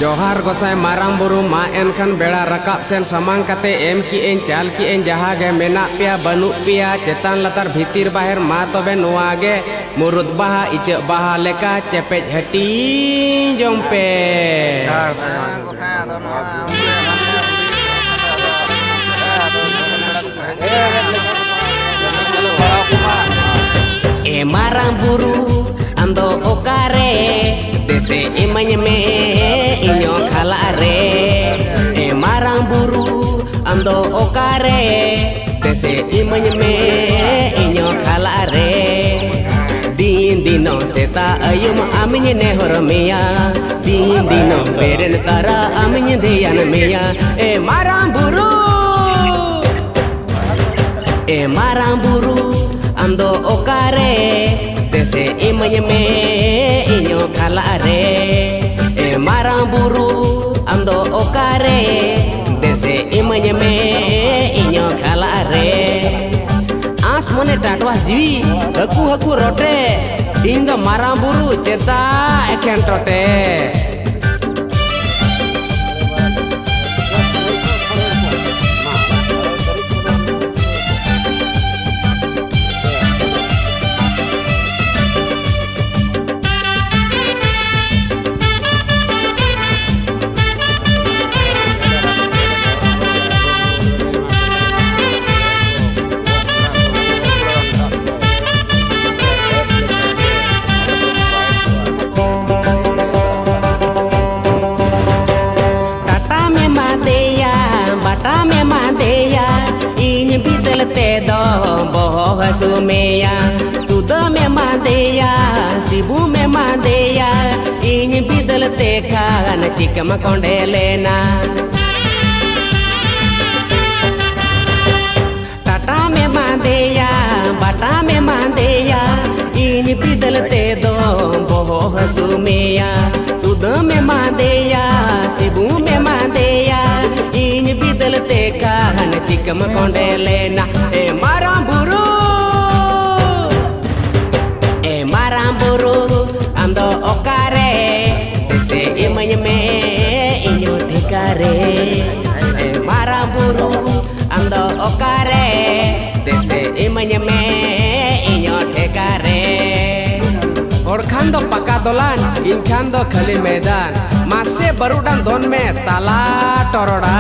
जोहार गोसाई मारांग बुरु मा एनखान बेड़ा रकाब सेन समांग कते एम की एन चाल की एन जहाँ गे मेना पिया बनु पिया चेतान लतार भीतिर बाहर मा तबे नुआ गे मुरुद बाहा इचक बाहा लेका चेपेज हटी जोंपे ए मारांग बुरु ando okare dese imanya me inyo khalare e marang buru ando okare dese imanya me inyo khalare din dino seta ayum aminye ne hormeya din dino beren tara aminye deyan meya e marang buru ando okare dese imanya me inyo khalare e marang buru ando okare dese imanya me inyo khalare as mone tatwa jiwi haku rote indo marang buru ceta eken tote te do boho hasumeya suda me madeya sibu me madeya in bidal te khan tikam kondelena tata me madeya bata me madeya in bidal te do boho hasumeya suda me madeya sibu me madeya in bidal te khan tikam kondelena e marang buru ando okare dese imanya me inyo dhikare e marang buru ando okare dese imanya me inyo dhikare और खान दो पका दोलान इन खान दो खली मैदान मासे बरुडान दोन में ताला टोरोडा